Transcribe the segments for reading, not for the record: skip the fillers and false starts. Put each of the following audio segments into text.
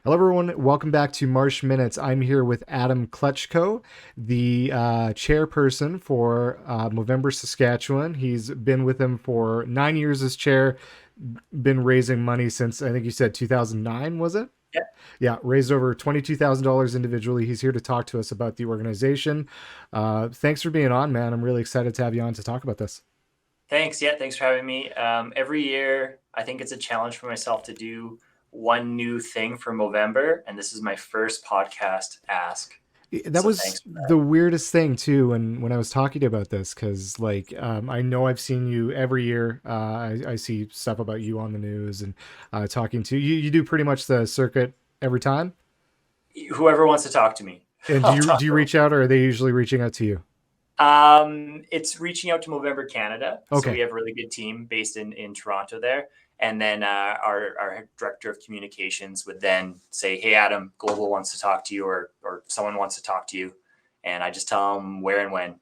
Hello, everyone. Welcome back to Marsh Minutes. I'm here with Adam Kletchko, the chairperson for Movember, Saskatchewan. He's been with him for 9 years as chair, been raising money since, I think you said 2009, was it? Yeah, Yeah, raised over $22,000 individually. He's here to talk to us about the organization. Thanks for being on, man. I'm really excited to have you on to talk about this. thanks. Yeah, thanks for having me. Every year, I think it's a challenge for myself to do one new thing for Movember, and this is my first podcast ask. That So was thanks for the weirdest thing too, and when I was talking to you about this, because I know I've seen you every year. I see stuff about you on the news and talking to you. You do pretty much the circuit every time. that. Whoever wants to talk to me, And do I'll you talk do you to reach out, or are they usually reaching out to you? It's reaching out to Movember Canada. So we Okay, have a really good team based in Toronto there. And then our director of communications would then say, "Hey, Adam, Global wants to talk to you, or someone wants to talk to you," and I just tell them where and when.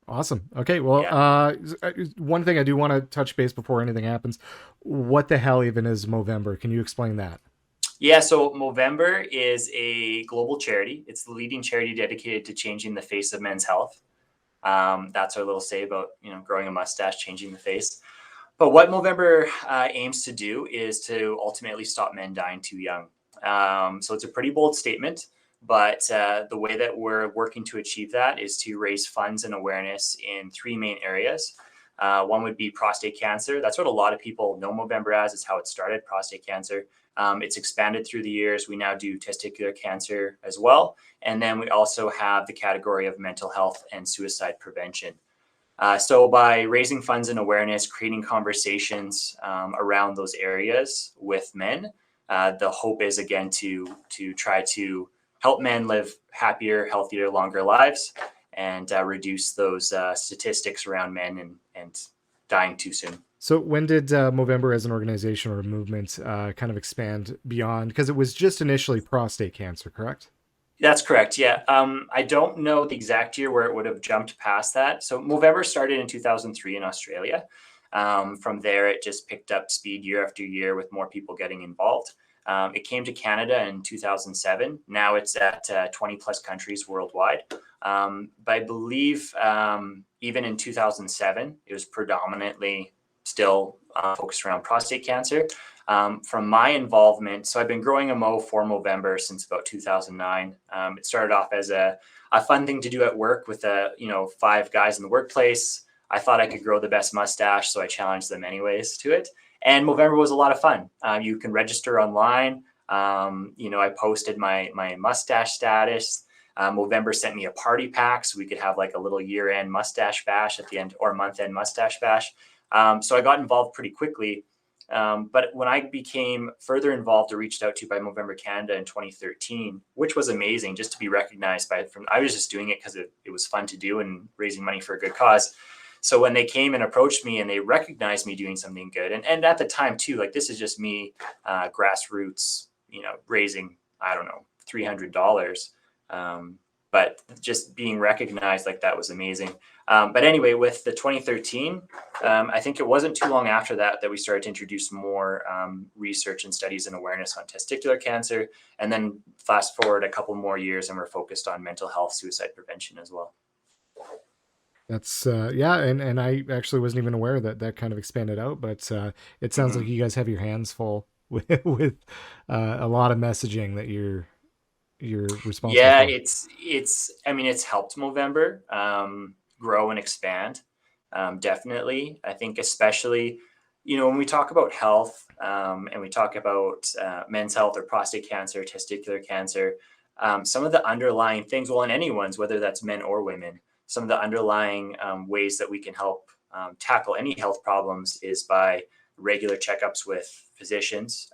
awesome. Okay, well, Yeah. one thing I do want to touch base before anything happens. What the hell even is Movember? Can you explain that? Yeah, so Movember is a global charity. It's the leading charity dedicated to changing the face of men's health. That's our little say about growing a mustache, changing the face. But what Movember aims to do is to ultimately stop men dying too young. So it's a pretty bold statement, but the way that we're working to achieve that is to raise funds and awareness in three main areas. One would be prostate cancer. That's what a lot of people know Movember as. It's how it started, prostate cancer. It's expanded through the years. We now do testicular cancer as well. And then we also have the category of mental health and suicide prevention. So by raising funds and awareness, creating conversations around those areas with men, the hope is again to try to help men live happier, healthier, longer lives, and reduce those statistics around men and dying too soon. So when did Movember as an organization or a movement kind of expand beyond? Because it was just initially prostate cancer, correct? That's correct. Yeah. I don't know the exact year where it would have jumped past that. So Movember started in 2003 in Australia. From there, it just picked up speed year after year with more people getting involved. It came to Canada in 2007. Now it's at 20 plus countries worldwide. But I believe even in 2007, it was predominantly still focused around prostate cancer. From my involvement, so I've been growing a Mo for Movember since about 2009. It started off as a fun thing to do at work with five guys in the workplace. I thought I could grow the best mustache, so I challenged them anyways to it. And Movember was a lot of fun. You can register online. I posted my mustache status. Movember sent me a party pack so we could have like a little year-end mustache bash at the end, or month-end mustache bash. So I got involved pretty quickly. But when I became further involved or reached out to by Movember Canada in 2013, which was amazing just to be recognized by from, I was just doing it because it was fun to do and raising money for a good cause. So when they came and approached me and they recognized me doing something good, and at the time too, like this is just me, grassroots, raising, I don't know, $300. But just being recognized like that was amazing. But anyway, with the 2013, I think it wasn't too long after that we started to introduce more research and studies and awareness on testicular cancer. And then fast forward a couple more years and we're focused on mental health, suicide prevention as well. That's yeah, and I actually wasn't even aware that that kind of expanded out, but it sounds like Mm-hmm. you guys have your hands full with a lot of messaging that you're responsible Yeah, for. it's I mean it's helped Movember grow and expand. Definitely. I think especially, when we talk about health, and we talk about men's health or prostate cancer, testicular cancer, some of the underlying things, well, in anyone's, whether that's men or women, some of the underlying ways that we can help tackle any health problems is by regular checkups with physicians,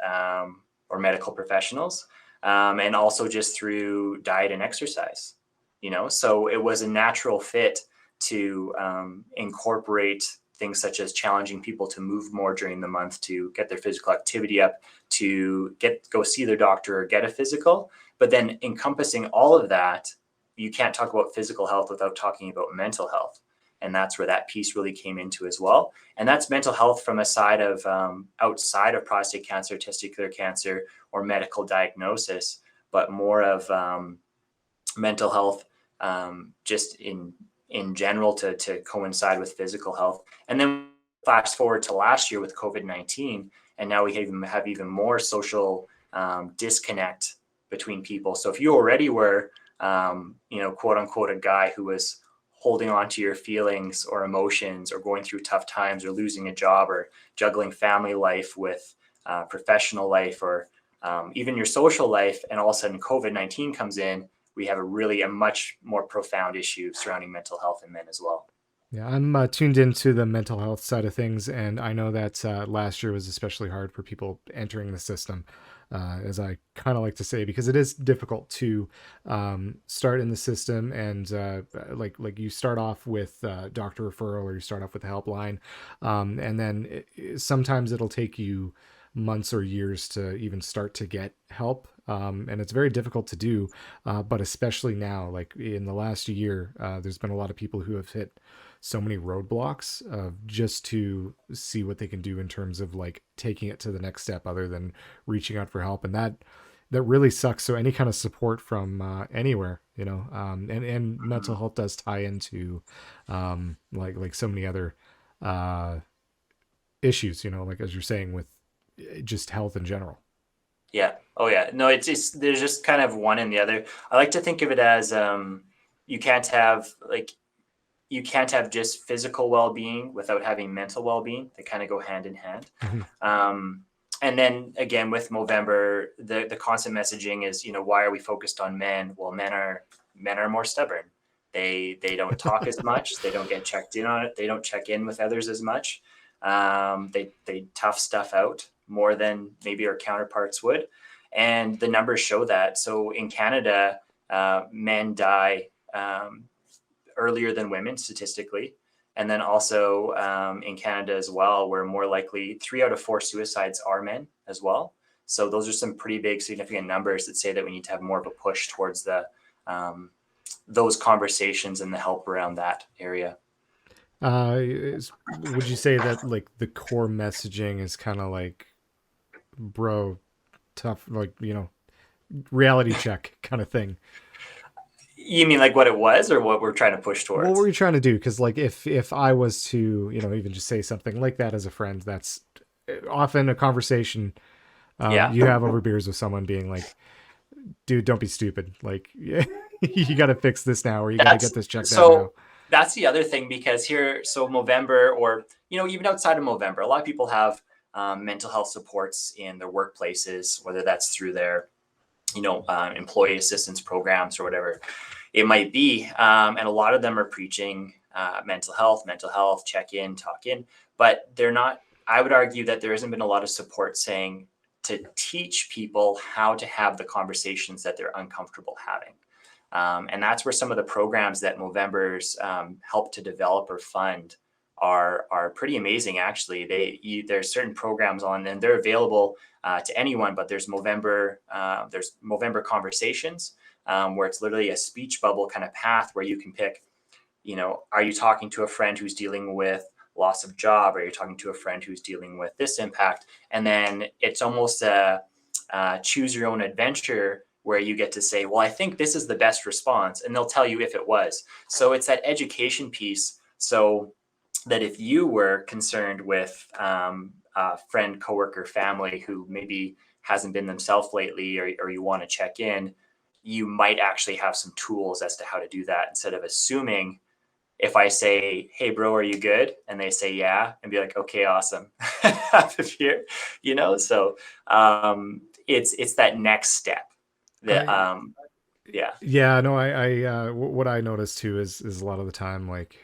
or medical professionals, and also just through diet and exercise. So it was a natural fit to incorporate things such as challenging people to move more during the month, to get their physical activity up, to go see their doctor or get a physical. But then encompassing all of that, you can't talk about physical health without talking about mental health. And that's where that piece really came into as well. And that's mental health from a side of outside of prostate cancer, testicular cancer, or medical diagnosis, but more of mental health just in general to coincide with physical health. And then fast forward to last year with COVID-19, and now we have even more social disconnect between people. So if you already were, quote unquote, a guy who was holding on to your feelings or emotions or going through tough times or losing a job or juggling family life with professional life or even your social life, and all of a sudden COVID-19 comes in, we have a much more profound issue surrounding mental health in men as well. Yeah, I'm tuned into the mental health side of things, and I know that last year was especially hard for people entering the system, as I kind of like to say, because it is difficult to start in the system, and like you start off with doctor referral, or you start off with a helpline, and then sometimes it'll take you months or years to even start to get help. And it's very difficult to do, but especially now, like in the last year, there's been a lot of people who have hit so many roadblocks just to see what they can do in terms of like taking it to the next step other than reaching out for help. And that really sucks. So any kind of support from anywhere, and mental health does tie into like so many other issues, like as you're saying with just health in general. Yeah. Oh yeah. No, there's just kind of one and the other. I like to think of it as you can't have you can't have just physical well-being without having mental well-being. They kind of go hand in hand. And then again, with Movember, the constant messaging is, why are we focused on men? Well, men are more stubborn. They don't talk as much. They don't get checked in on it. They don't check in with others as much. They tough stuff out more than maybe our counterparts would. And the numbers show that. So in Canada, men die earlier than women statistically. And then also in Canada as well, we're more likely 3 out of 4 suicides are men as well. So those are some pretty big, significant numbers that say that we need to have more of a push towards those conversations and the help around that area. Would you say that like the core messaging is kind of like, bro, tough, like, reality check kind of thing? You mean like what it was or what we're trying to push What towards? were you trying to do? Because like if I was to even just say something like that as a friend, that's often a conversation Yeah. you have over beers with someone being like, dude, don't be stupid. Like, yeah, you got to fix this now, or you got to get That's this checked out now. so that's the other thing, because so Movember, or, even outside of Movember, a lot of people have mental health supports in their workplaces, whether that's through their, employee assistance programs or whatever it might be. And a lot of them are preaching mental health, check in, talk in, but they're not. I would argue that there hasn't been a lot of support saying to teach people how to have the conversations that they're uncomfortable having. And that's where some of the programs that Movember's help to develop or fund are pretty amazing. Actually, there's certain programs on, and they're available to anyone. But there's Movember Conversations, where it's literally a speech bubble kind of path where you can pick. Are you talking to a friend who's dealing with loss of job? Are you talking to a friend who's dealing with this impact? And then it's almost a choose your own adventure, where you get to say, well, I think this is the best response. And they'll tell you if it was. So it's that education piece. So that if you were concerned with a friend, coworker, family who maybe hasn't been themselves lately, or you want to check in, you might actually have some tools as to how to do that, instead of assuming, if I say, hey, bro, are you good? And they say, yeah, and be like, okay, awesome. So it's that next step that, I yeah. Yeah, no, what I noticed too is a lot of the time, like,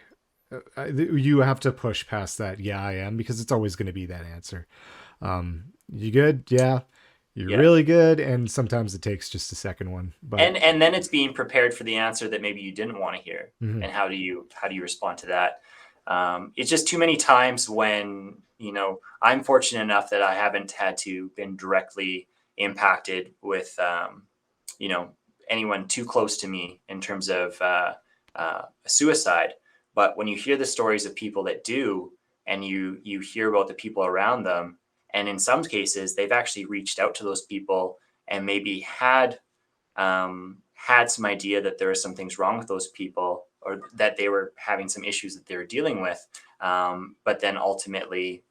you have to push past that. Yeah, I am, because it's always going to be that answer. You good? Yeah. You're Yeah. really good, and sometimes it takes just a second one. But And then it's being prepared for the answer that maybe you didn't want to hear. mhm. And how do you respond to that? It's just too many times when, I'm fortunate enough that I haven't had to been directly impacted with, anyone too close to me in terms of suicide. But when you hear the stories of people that do, and you hear about the people around them, and in some cases they've actually reached out to those people and maybe had some idea that there were some things wrong with those people, or that they were having some issues that they were dealing with. But then ultimately,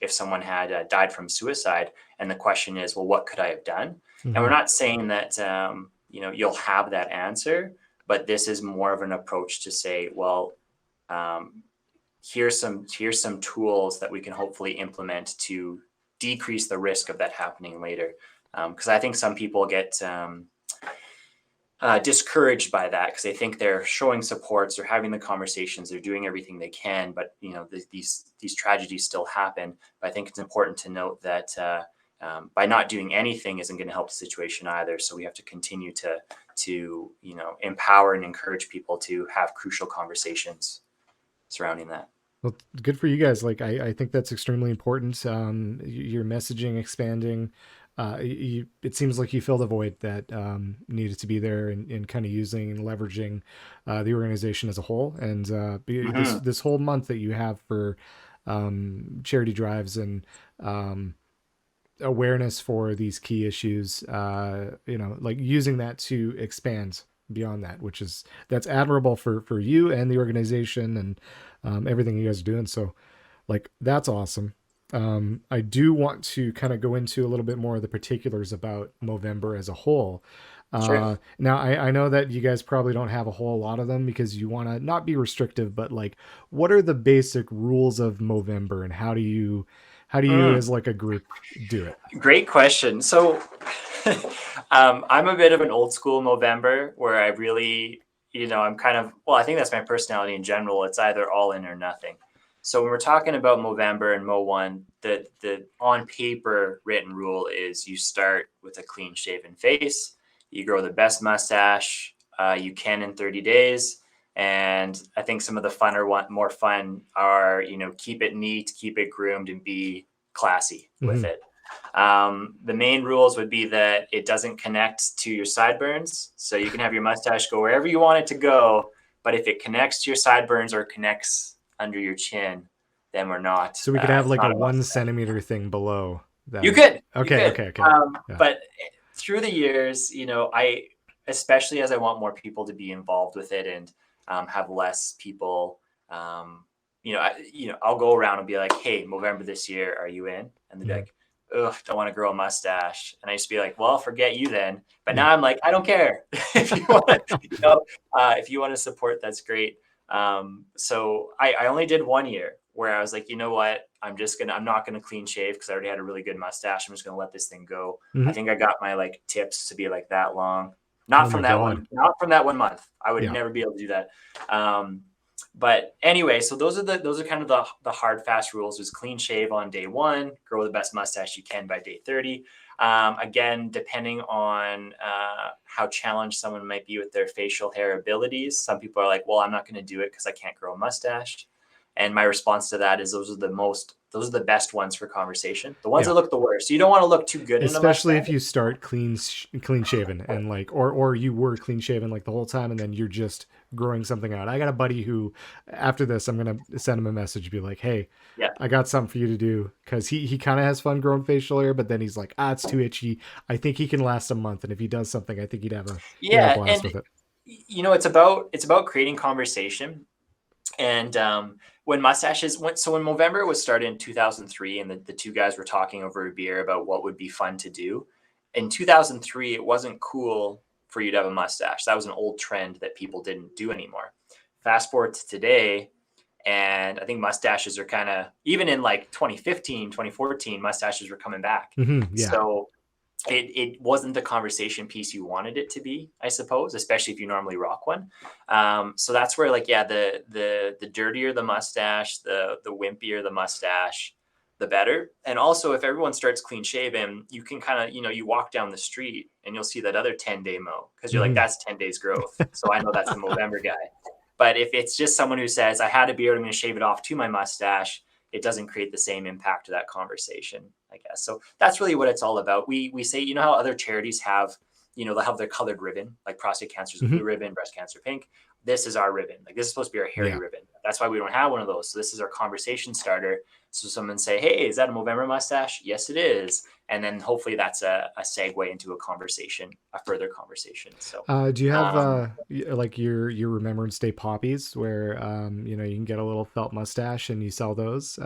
if someone had died from suicide, and the question is, well, what could I have done? And we're not saying that, you'll have that answer, but this is more of an approach to say, well, here's some tools that we can hopefully implement to decrease the risk of that happening later. Because I think some people get discouraged by that, because they think they're showing supports, they're having the conversations, they're doing everything they can, but these tragedies still happen. But I think it's important to note that by not doing anything isn't going to help the situation either. So we have to continue to empower and encourage people to have crucial conversations surrounding that. Well, good for you guys. Like, I think that's extremely important. Your messaging expanding. It seems like you filled a void that needed to be there, and kind of using and leveraging the organization as a whole. And this whole month that you have for charity drives and awareness for these key issues, like using that to expand beyond that, that's admirable for you and the organization and everything you guys are doing. So like, that's awesome. I do want to kind of go into a little bit more of the particulars about Movember as a whole. Sure. Now I know that you guys probably don't have a whole lot of them because you want to not be restrictive, but like, what are the basic rules of Movember, and how do you as like a group do it? Great question. So I'm a bit of an old school Movember, where I really, I'm kind of, well, I think that's my personality in general. It's either all in or nothing. So when we're talking about Movember and Mo1, the on paper written rule is you start with a clean shaven face, you grow the best mustache you can in 30 days. And I think some of the more fun are, keep it neat, keep it groomed, and be classy with it. The main rules would be that it doesn't connect to your sideburns. So you can have your mustache go wherever you want it to go, but if it connects to your sideburns or connects under your chin, then we're not. So we could have like a 1 mustache. centimeter thing below that. You could. Okay. Yeah. But through the years, especially as I want more people to be involved with it, and have less people, I'll go around and be like, hey, Movember this year, are you in? And they'd be like, ugh, don't want to grow a mustache. And I used to be like, well, forget you then. But now I'm like, I don't care. If you want to, if you want to support, that's great. So I only did 1 year where I was like, you know what? I'm not going to clean shave because I already had a really good mustache. I'm just going to let this thing go. I think I got my like tips to be like that long. Not from that one month. I would never be able to do that. But anyway, so those are kind of the hard, fast rules. Is clean shave on day 1, grow the best mustache you can by day 30. Again, depending on how challenged someone might be with their facial hair abilities, some people are like, well, I'm not going to do it because I can't grow a mustache. And my response to that is those are the best ones for conversation. The ones that look the worst. You don't want to look too good, especially if you start clean shaven and like, or you were clean shaven like the whole time, and then you're just growing something out. I got a buddy who, after this, I'm gonna send him a message, be like, hey, I got something for you to do, because he kind of has fun growing facial hair, but then he's like, it's too itchy. I think he can last a month, and if he does something, I think he'd have a blast with it. It's about creating conversation. And when Movember was started in 2003, and the two guys were talking over a beer about what would be fun to do. In 2003, it wasn't cool for you to have a mustache. That was an old trend that people didn't do anymore. Fast forward to today, and I think mustaches are kind of, even in like 2015, 2014, mustaches were coming back. So it wasn't the conversation piece you wanted it to be, I suppose, especially if you normally rock one. So that's where, like, the dirtier the mustache, the wimpier the mustache, the better. And also, if everyone starts clean shaven, you can kind of, you walk down the street and you'll see that other 10-day mo, because you're like, that's 10 days growth. So I know that's the Movember guy. But if it's just someone who says, I had a beard, I'm going to shave it off to my mustache, it doesn't create the same impact to that conversation, I guess. So that's really what it's all about. We say, how other charities have, they'll have their colored ribbon, like prostate cancer is a blue ribbon, breast cancer pink. this is our ribbon. Like, this is supposed to be our hairy Yeah. ribbon. That's why we don't have one of those. So this is our conversation starter. So someone say, hey, is that a Movember mustache? Yes, it is. And then hopefully that's a segue into a conversation, a further conversation. So, Do you have um, like your Remembrance Day poppies where you know, you can get a little felt mustache and you sell those?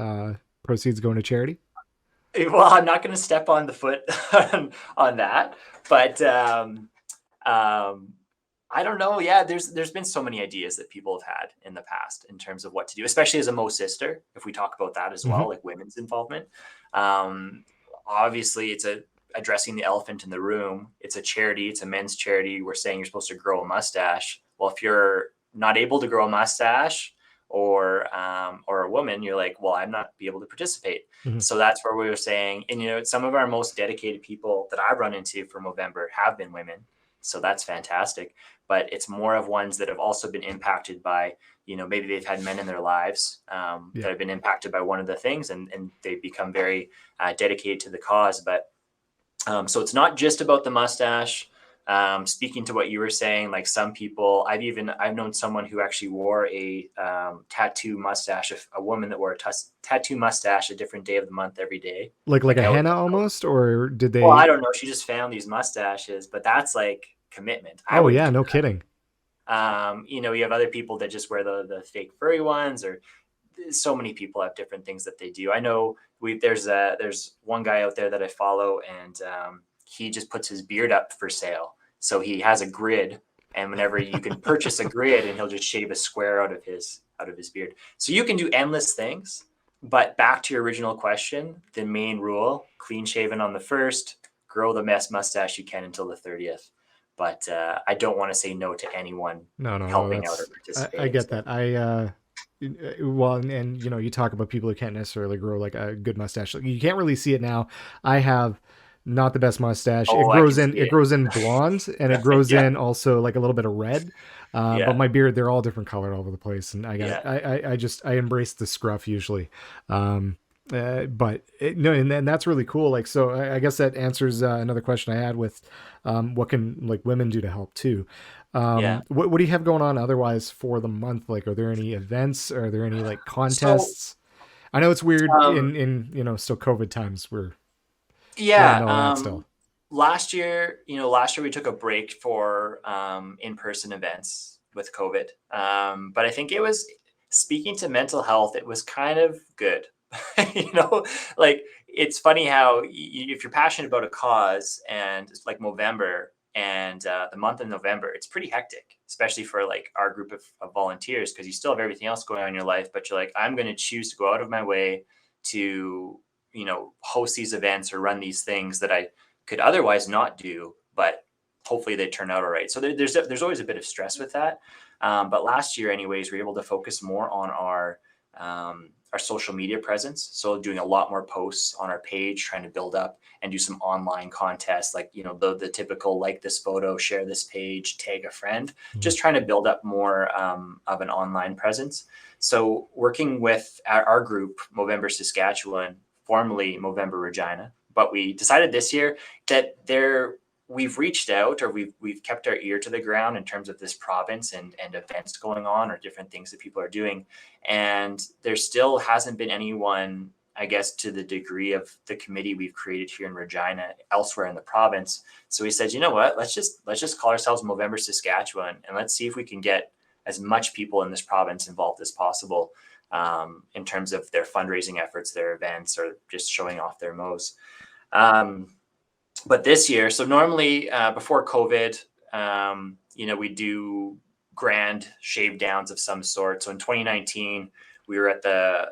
Proceeds going to charity. well, I'm not going to step on the foot on that, but um, I don't know. Yeah, there's been so many ideas that people have had in the past in terms of what to do, especially as a Mo sister. If we talk about that as well, Hmm. like women's involvement, um, obviously it's addressing the elephant in the room. It's a charity. It's a men's charity. We're saying you're supposed to grow a mustache. Well, if you're not able to grow a mustache, or a woman, you're like, well, I'm not be able to participate. Hmm. So that's where we were saying, and some of our most dedicated people that I've run into for Movember have been women. So that's fantastic. But it's more of ones that have also been impacted by, maybe they've had men in their lives Yeah. that have been impacted by one of the things, and they've become very dedicated to the cause. But so it's not just about the mustache. Speaking to what you were saying, like some people, I've known someone who actually wore a tattoo mustache, a woman that wore a tattoo mustache a different day of the month every day. Like Like a how, henna almost, or did well, I they? don't know. She just found these mustaches, but that's like commitment. I Oh wouldn't yeah, do no kidding. that. You have other people that just wear the fake furry ones, or so many people have different things that they do. I know there's one guy out there that I follow, and he just puts his beard up for sale. So he has a grid, and whenever you can purchase a grid, and he'll just shave a square out of his beard. So you can do endless things. But back to your original question, the main rule: clean shaven on the first, grow the best mustache you can until the 30th. But I don't want to say no to anyone No, helping out or that's I participating. get So that. Well, and you know, you talk about people who can't necessarily grow like a good mustache. Like, you can't really see it now. I have not the best mustache. It oh, I grows can in see it it. grows in blonde and it grows Yeah, in also like a little bit of red. But yeah, my beard, they're all different color all over the place, and yeah, I embrace the scruff usually. Um, no, and then that's really cool. Like, so I guess that answers another question I had with what can like women do to help too. yeah. What do you have going on otherwise for the month? Like, are there any events? Are there any like So, contests? I know it's weird um, in you know, still COVID times. We're in the yeah, middle of that still. last year we took a break for in-person events with COVID. But I think it was, speaking to mental health, it was kind of good. you know, like, it's funny how if you're passionate about a cause, and it's like Movember, and the month of November, it's pretty hectic, especially for like our group of volunteers, because you still have everything else going on in your life, but you're like, I'm going to choose to go out of my way to host these events or run these things that I could otherwise not do, but hopefully they turn out all right. So there's always a bit of stress with that. But last year, anyways, we were able to focus more on our social media presence. So doing a lot more posts on our page, trying to build up and do some online contests, like the typical, like this photo, share this page, tag a friend. Mhm. Just trying to build up more of an online presence. So working with our group, Movember Saskatchewan, formerly Movember Regina, but we decided this year that we've reached out, or we've kept our ear to the ground in terms of this province and events going on, or different things that people are doing. And there still hasn't been anyone, I guess, to the degree of the committee we've created here in Regina elsewhere in the province. So we said, you know what, let's just call ourselves Movember Saskatchewan, and let's see if we can get as much people in this province involved as possible, in terms of their fundraising efforts, their events, or just showing off their mows. Um, but this year, so normally before COVID, we do grand shave downs of some sort. So in 2019, we were at the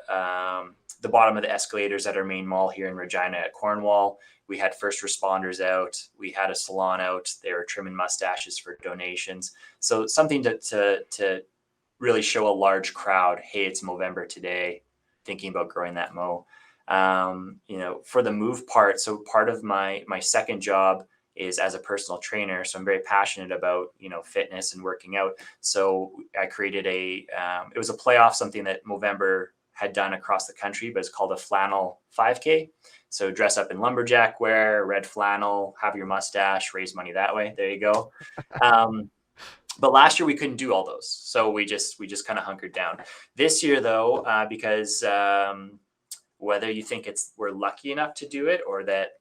bottom of the escalators at our main mall here in Regina at Cornwall. We had first responders out. We had a salon out. They were trimming mustaches for donations. So something to really show a large crowd, hey, it's Movember today, thinking about growing that mo. For the move part, so part of my second job is as a personal trainer. So I'm very passionate about fitness and working out. So I created it was a playoff, something that Movember had done across the country, but it's called a flannel 5K. So dress up in lumberjack wear, red flannel, have your mustache, raise money that way. There you go. Um, But last year we couldn't do all those, so we just kind of hunkered down. This year though, because whether you think we're lucky enough to do it or that,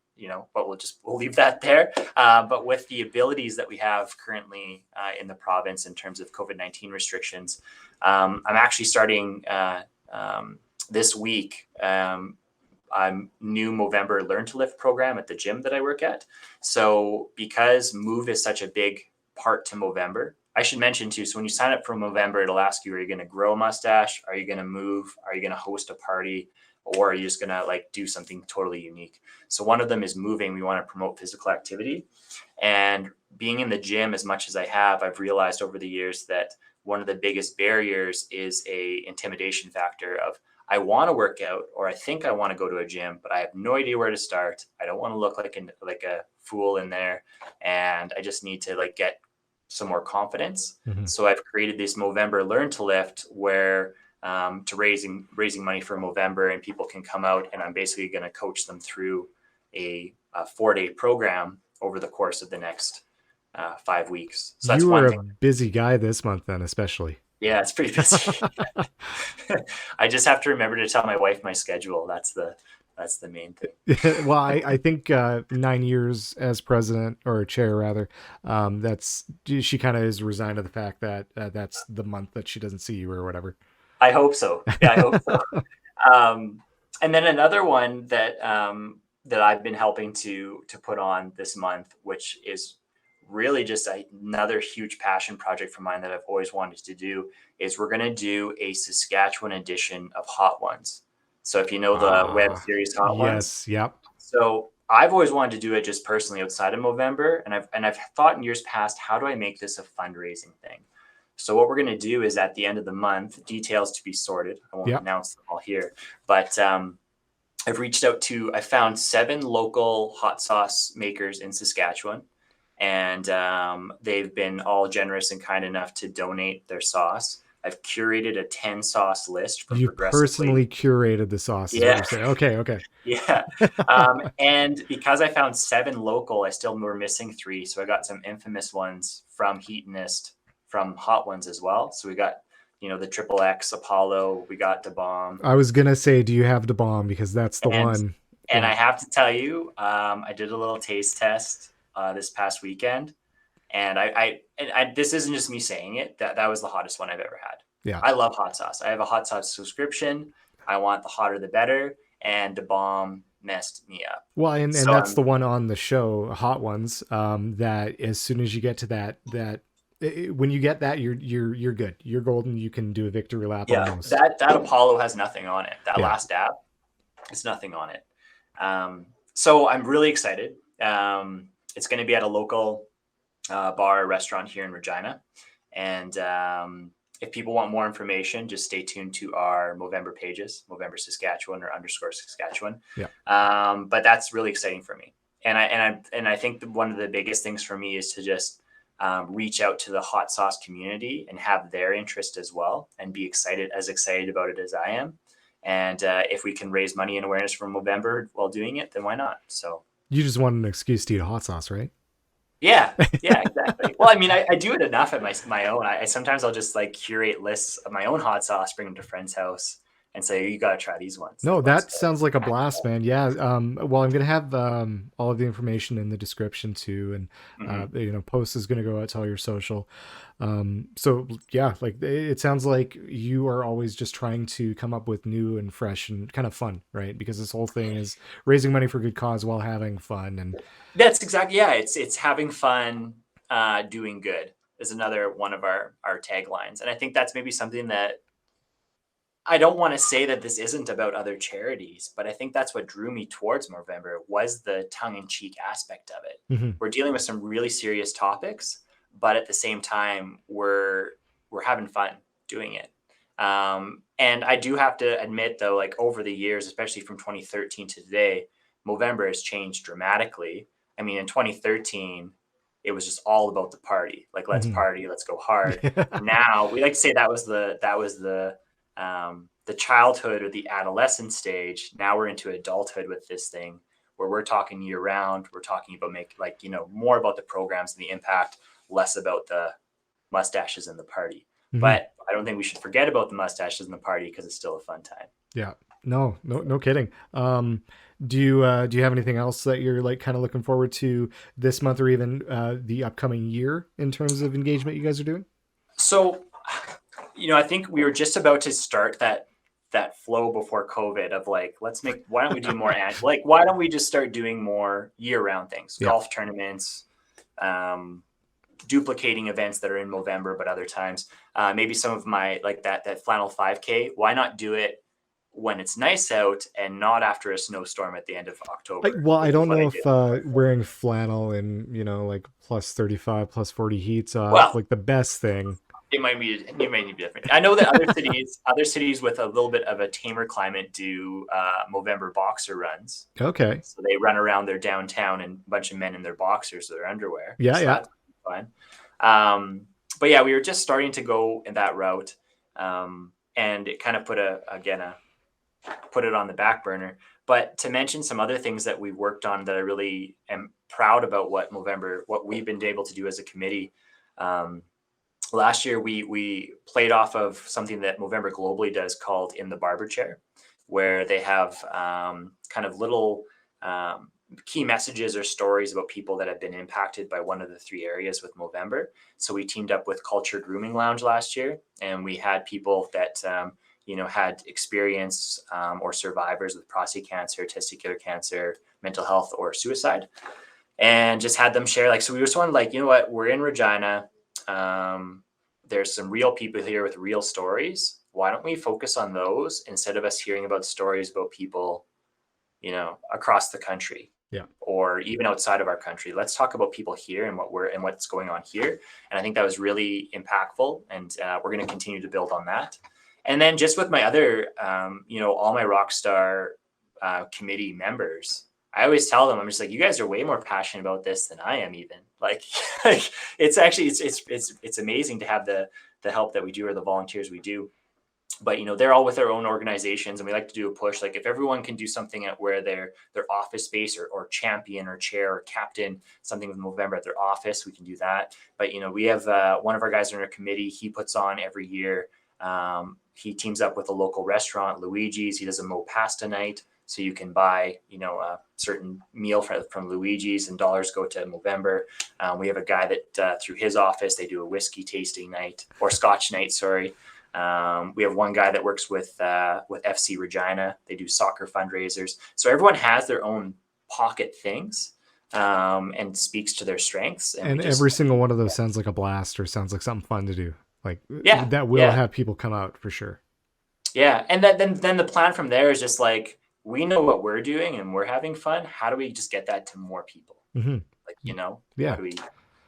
but we'll leave that there. But with the abilities that we have currently in the province in terms of COVID-19 restrictions, I'm actually starting this week. I'm new Movember Learn to Lift program at the gym that I work at. So because Move is such a big part to Movember, I should mention too, so when you sign up for Movember, it'll ask you, are you going to grow a mustache? Are you going to move? Are you going to host a party? Or are you just going to like do something totally unique? So one of them is moving. We want to promote physical activity. And being in the gym as much as I have, I've realized over the years that one of the biggest barriers is a intimidation factor of, I want to work out, or I think I want to go to a gym, but I have no idea where to start. I don't want to look like a fool in there, and I just need to like get some more confidence. Mm-hmm. So I've created this Movember Learn to Lift, where to raising money for Movember, and people can come out, and I'm basically going to coach them through a 4-day program over the course of the next 5 weeks. So that's You one were thing. a busy guy this month then, especially. Yeah, it's pretty busy. I just have to remember to tell my wife my schedule. That's the main thing. Well, I think 9 years as president or chair rather, that's she kind of is resigned to the fact that that's the month that she doesn't see you or whatever. I hope so. Yeah, I hope so. And then another one that that I've been helping to put on this month, which is really just another huge passion project for mine that I've always wanted to do, is we're going to do a Saskatchewan edition of Hot Ones. So if you know the web series Hot Ones, Yes, yep. so I've always wanted to do it just personally outside of Movember, and I've thought in years past, how do I make this a fundraising thing? So what we're going to do is at the end of the month, details to be sorted. I won't announce them all here, but I found 7 local hot sauce makers in Saskatchewan, and they've been all generous and kind enough to donate their sauce. I've curated a 10 sauce list for You personally curated the sauce. Is what you're saying. Okay. Yeah. And because I found 7 local, I still were missing 3. So I got some infamous ones from Heatonist, from Hot Ones as well. So we got, the Triple X Apollo, we got the Bomb. I was going to say, do you have the Bomb? Because that's the one. And I have to tell you, I did a little taste test this past weekend. And I this isn't just me saying it, that was the hottest one I've ever had. Yeah. I love hot sauce. I have a hot sauce subscription. I want the hotter the better. And the Bomb messed me up. Well, and that's the one on the show, Hot Ones, that as soon as you get to that when you get that, you're good. You're golden. You can do a victory lap. Yeah, almost. That Apollo has nothing on it. That last dab, it's nothing on it. So I'm really excited. It's going to be at a local bar or restaurant here in Regina. And if people want more information, just stay tuned to our Movember pages, Movember Saskatchewan or _Saskatchewan. Yeah. But that's really exciting for me. And I think one of the biggest things for me is to just reach out to the hot sauce community and have their interest as well, and be excited about it as I am. And if we can raise money and awareness for Movember while doing it, then why not? So you just want an excuse to eat a hot sauce, right? Yeah, exactly. Well, I mean, I do it enough at my own. Sometimes I'll just like curate lists of my own hot sauce, bring them to friends' house, and say, you got to try these ones. No, that sounds like a blast, man. Yeah. Well, I'm going to have all of the information in the description too. And, post is going to go out to all your social. So yeah, like it sounds like you are always just trying to come up with new and fresh and kind of fun, right? Because this whole thing is raising money for good cause while having fun. And that's exactly, it's having fun, doing good is another one of our taglines. And I think that's maybe something that, I don't want to say that this isn't about other charities, but I think that's what drew me towards Movember, was the tongue-in-cheek aspect of it. Mm-hmm. We're dealing with some really serious topics, but at the same time, we're having fun doing it. And I do have to admit, though, like over the years, especially from 2013 to today, Movember has changed dramatically. I mean, in 2013, it was just all about the party. Like, let's party, let's go hard. Now, we like to say that was the childhood or the adolescent stage. Now we're into adulthood with this thing, where we're talking year round. We're talking about more about the programs and the impact, less about the mustaches in the party. Mhm. But I don't think we should forget about the mustaches in the party because it's still a fun time. Yeah. No kidding. Do you have anything else that you're like kind of looking forward to this month or even the upcoming year in terms of engagement you guys are doing? So, I think we were just about to start that flow before COVID of like, why don't we do more why don't we just start doing more year-round things, Yeah. golf tournaments, duplicating events that are in Movember, but other times, maybe some of my like that flannel 5K. Why not do it when it's nice out and not after a snowstorm at the end of October, Well, I which is don't what I know did. if wearing flannel in, like plus 35, plus 40 heat's Well, like the best thing. it might be different. I know that other cities with a little bit of a tamer climate do Movember boxer runs. Okay. So they run around their downtown and a bunch of men in their boxers or their underwear. Yeah, So yeah. that's fun. But yeah, we were just starting to go in that route. And it kind of put it on the back burner. But to mention some other things that we've worked on that I really am proud about what we've been able to do as a committee. Last year, we played off of something that Movember globally does called In the Barber Chair, where they have kind of little key messages or stories about people that have been impacted by one of the three areas with Movember. So we teamed up with Culture Grooming Lounge last year, and we had people that had experience or survivors with prostate cancer, testicular cancer, mental health, or suicide, and just had them share. Like, so we just wanted, like, you know what, we're in Regina. There's some real people here with real stories. Why don't we focus on those instead of us hearing about stories about people, across the country, Yeah. or even outside of our country? Let's talk about people here and what's going on here. And I think that was really impactful, and we're going to continue to build on that. And then just with my other, all my Rockstar committee members, I always tell them, I'm just like, you guys are way more passionate about this than I am even. Like, it's actually, it's amazing to have the help that we do, or the volunteers we do. But, they're all with their own organizations, and we like to do a push. Like, if everyone can do something at where their office space, or champion or chair or captain something with Movember at their office, we can do that. But, we have one of our guys in our committee, he puts on every year. He teams up with a local restaurant, Luigi's. He does a Mo Pasta night. So you can buy, a certain meal from Luigi's, and dollars go to Movember. We have a guy that through his office, they do a whiskey tasting night, or Scotch night, sorry. We have one guy that works with FC Regina. They do soccer fundraisers. So everyone has their own pocket things, and speaks to their strengths. And every single one of those sounds like a blast, or sounds like something fun to do. Like, yeah, that will have people come out for sure. Yeah. And then the plan from there is just like, we know what we're doing and we're having fun. How do we just get that to more people? Mm-hmm. Like, Yeah. How do we,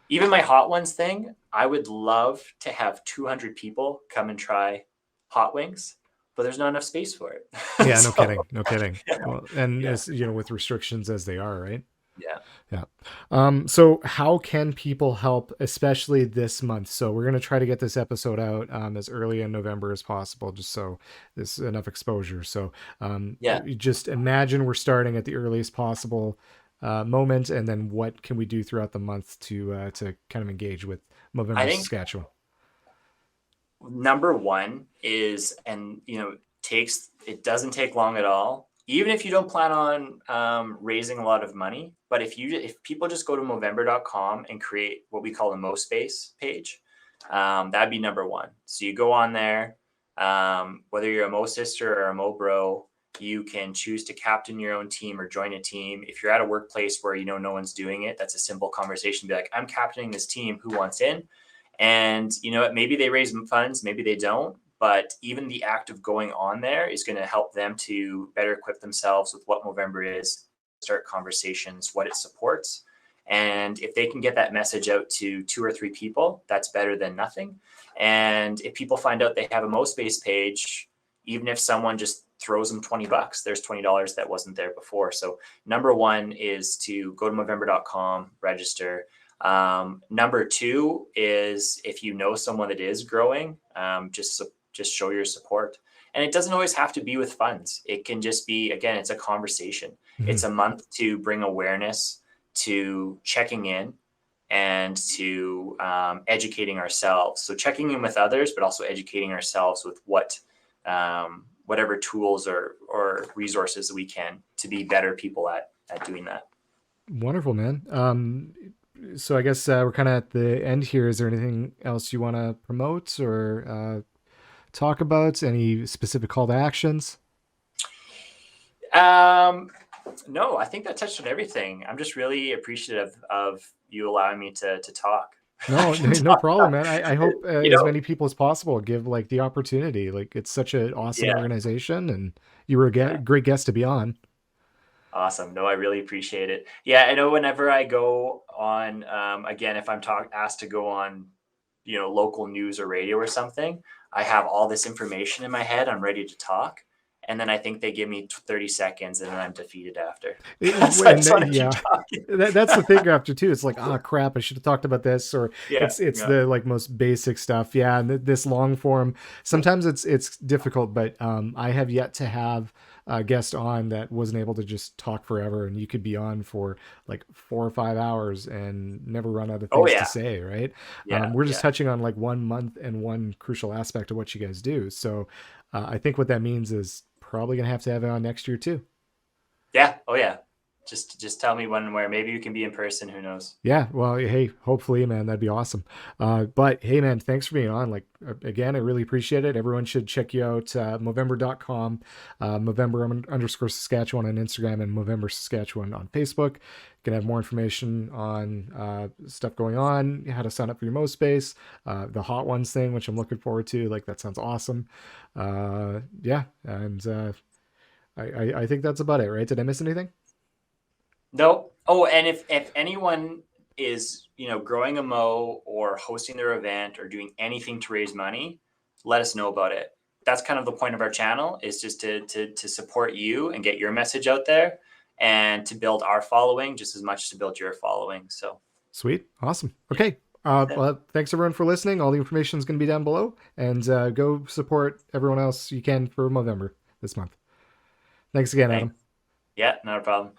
even my Hot Ones thing, I would love to have 200 people come and try hot wings, but there's not enough space for it. Yeah, no kidding. Yeah. Well, and as with restrictions as they are, right? Yeah. So how can people help, especially this month? So we're going to try to get this episode out as early in November as possible, just so there's enough exposure. So just imagine we're starting at the earliest possible moment, and then what can we do throughout the month to kind of engage with Movember Saskatchewan? Number one is, and it doesn't take long at all, even if you don't plan on raising a lot of money. But if people just go to Movember.com and create what we call a Mo Space page, that'd be number one. So you go on there, whether you're a Mo sister or a Mo bro, you can choose to captain your own team or join a team. If you're at a workplace where no one's doing it, that's a simple conversation. Be like, I'm captaining this team. Who wants in? And maybe they raise funds, maybe they don't. But even the act of going on there is going to help them to better equip themselves with what Movember is, start conversations, what it supports. And if they can get that message out to 2 or 3 people, that's better than nothing. And if people find out they have a MoSpace page, even if someone just throws them $20, there's $20 that wasn't there before. So number one is to go to Movember.com, register. Number two is, if you know someone that is growing, just show your support. And it doesn't always have to be with funds. It can just be, again, it's a conversation. Mm-hmm. It's a month to bring awareness to checking in, and to educating ourselves. So checking in with others, but also educating ourselves with whatever tools or resources we can to be better people at doing that. Wonderful, man. So I guess we're kind of at the end here. Is there anything else you want to promote or talk about? Any specific call to actions? No, I think that touched on everything. I'm just really appreciative of you allowing me to talk. No, no problem, man. I hope You as know, many people as possible give like the opportunity. Like it's such an awesome yeah, organization, and you were a yeah. great guest to be on. Awesome. No, I really appreciate it. Yeah, I know whenever I go on, again, if I'm asked to go on, local news or radio or something, I have all this information in my head. I'm ready to talk. And then I think they give me 30 seconds and then I'm defeated after. So I just want to keep Yeah, talking. that's the thing after too. It's like, oh crap, I should have talked about this, or Yeah. it's Yeah. the like most basic stuff. Yeah, and this long form sometimes it's difficult, but I have yet to have a guest on that wasn't able to just talk forever, and you could be on for like 4 or 5 hours and never run out of Oh, things to yeah. say. Right? Yeah. We're just Yeah. touching on like 1 month and one crucial aspect of what you guys do. So I think what that means is probably gonna have to have it on next year too. Yeah. Oh, yeah. Just tell me when and where. Maybe you can be in person. Who knows? Yeah, well, hey, hopefully, man, that'd be awesome. But hey, man, thanks for being on. Like, again, I really appreciate it. Everyone should check you out, Movember.com, Movember underscore Saskatchewan on Instagram, and Movember Saskatchewan on Facebook. You can have more information on stuff going on, how to sign up for your MoSpace, the Hot Ones thing, which I'm looking forward to. Like, that sounds awesome. Yeah, and I think that's about it, right? Did I miss anything? No. Oh, and if anyone is, growing a mo or hosting their event or doing anything to raise money, let us know about it. That's kind of the point of our channel, is just to support you and get your message out there and to build our following just as much as to build your following. So Sweet. Awesome. Okay. Well, thanks everyone for listening. All the information is going to be down below, and go support everyone else you can for Movember this month. Thanks again, Adam. thanks. Yeah, not a problem.